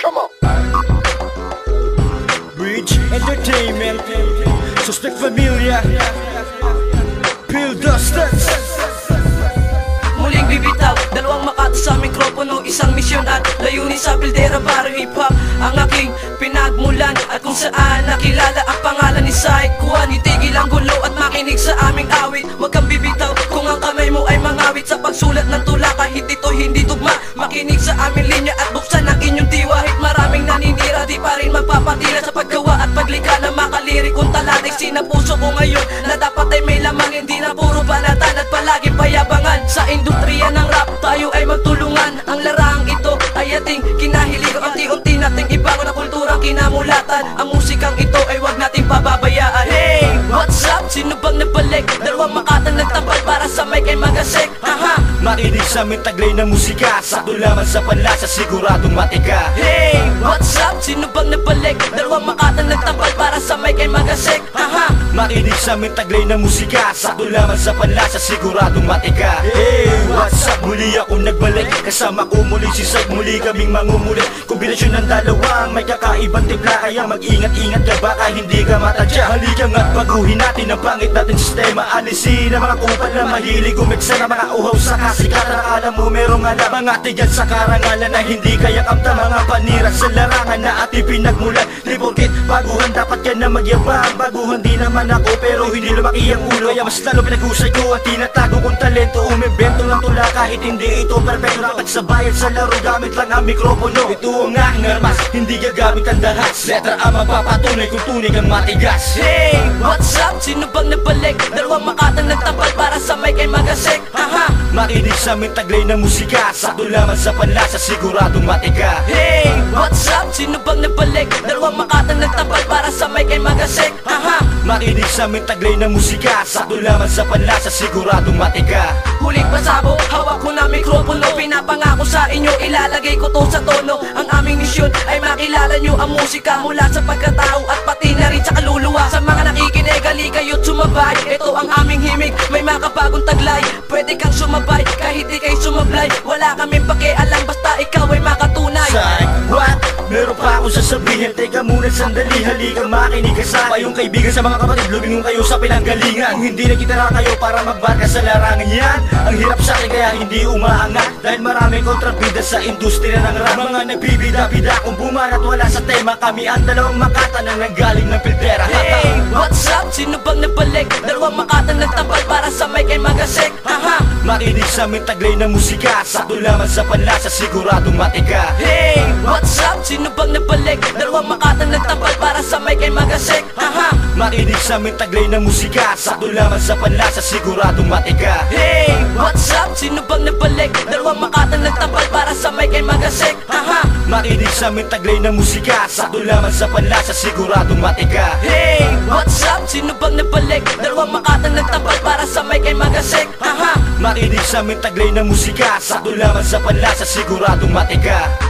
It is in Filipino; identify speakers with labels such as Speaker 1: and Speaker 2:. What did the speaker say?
Speaker 1: Come on.
Speaker 2: Bridge Entertainment, Suspect Familia, Pill Dusters.
Speaker 3: Muling bibitaw, dalawang makato sa mikropono, isang misyon at layunin sa pildera para hip-hop ang aking pinagmulan. At kung saan nakilala ang pangalan ni Syke Juan, itigil ang gulo at makinig sa aming awit. Huwag kang bibitaw kung ang kamay mo ay mangawit sa pagsulat ng tula, kahit ito'y hindi tugma. Makinig sa aming linya at buksan ang inyong tiwahit. Maraming naninira, di pa rin magpapatila sa paggawa at paglikha ng makalirik kung talating sinapuso ko ngayon, na dapat ay may lamang, hindi na puro banatan at palaging payabangan. Sa industriya ng rap, tayo ay magtulungan. Ang larang ito ay ating kinahiligan, unti-unti nating ibangon ang kulturang kinamulatan. Ang musikang ito ay wag nating pababayaan. Hey, what's up? Sino bang nabalik? Dalawang makatang nagtambal para sa mic ay magasik. Aha,
Speaker 2: makinig sa aming taglay na musika, sakto lamang sa panlasa, siguradong matika.
Speaker 3: hey, what's up? Sino bang nabalik? Dalawang makatang nagtambal para sa mic ay magasik. Aha,
Speaker 2: makinig sa aming taglay na musika, sakto lamang sa panlasa, siguradong matika. Hey, what's up? Muli ako nagbalik, kasama ko muli si Syke, muli kaming mangumulit. Kombinasyon ng dalawang may kakaibang timpla, kaya mag-ingat-ingat ka baka hindi ka matadya. Halika nga't baguhin natin ang pangit natin sistema. Alisin ang mga kupal na mahilig umiksa na mga uhaw sa kasikatan. Alam mo merong alam mga tiyan sa karangalan na hindi kaya kamta. Mga panira sa larangan na ating pinagmulan. Di porkit baguhan dapat ka na magyabang. Baguhan di naman ako pero hindi lumaki ang ulo, kaya mas lalo pinaghusay ko ang tinatago kong talento. Umibento ng tula kahit hindi ito perfecto. Nakagsabayan sa laro gamit lang ang mikropono. Ito ang aking armas, hindi gagamit ang dahas. Letra A magpapatunay kung tunay kang matigas.
Speaker 3: hey, what's up? Sino bang nabalik? Dalawang makatang nagtambal para sa mic ay magasik. Aha,
Speaker 2: makinig sa aming taglay na musika, sakto lamang sa panlasa, siguradong matika.
Speaker 3: hey, what's up? Sino bang nabalik? Dalawang makatang nagtambal para sa mic ay magasik. Aha,
Speaker 2: makinig sa aming taglay na musika, sakto lamang sa panlasa, siguradong matika.
Speaker 3: huling pasabo, hawak ko na mikropono. Pinapangako sa inyo, ilalagay ko to sa tono. Ang aming misyon ay makilala nyo ang musika, mula sa pagkatao at pati na rin sa kaluluwa. Sa mga nakikinig, hali kayo't sumabay. Ito ang aming himig, may makabagong taglay. Pwede kang sumabay, kahit di kayo sumablay. Wala kaming pakialam, basta ikaw ay makatunay.
Speaker 2: Syke, what? Meron pa akong sasabihin, teka muna sandali, halika makinig ka sa kayong kaibigan. Sa mga kapatid, lumingon kayo sa pinanggalingan. Kung hindi nakitara kayo para magbarka sa larangan yan, ang hirap sa akin kaya hindi umaangat. Dahil maraming kontrabida sa industriya ng rap. Mga nagbibida-bida kung bumanat wala sa tema. Kami ang dalawang makata na nanggaling ng pildera.
Speaker 3: Hey, what's up? Sino bang nabalik? Dalawang makatang nagtambal para sa mic ay magasik. Aha,
Speaker 2: makinig sa aming taglay na musika, sakto lamang sa panlasa, siguradong matika.
Speaker 3: hey, what's up? Sino bang nabalik? Dalawang makatang nagtambal para sa mic ay magasik. Aha,
Speaker 2: makinig sa aming taglay na musika, sakto lamang sa panlasa, siguradong matika.
Speaker 3: hey, what's up? Sino bang nabalik? Dalawang makatang nagtambal para sa mic ay magasik. Aha,
Speaker 2: makinig sa aming taglay na musika, sakto lamang sa panlasa, siguradong matika.
Speaker 3: hey, what's up? Sino bang nabalik? Dalawang makatang nagtambal para sa mic ay magasik. Aha,
Speaker 2: makinig sa aming taglay na musika, sakto lamang sa panlasa, siguradong matika.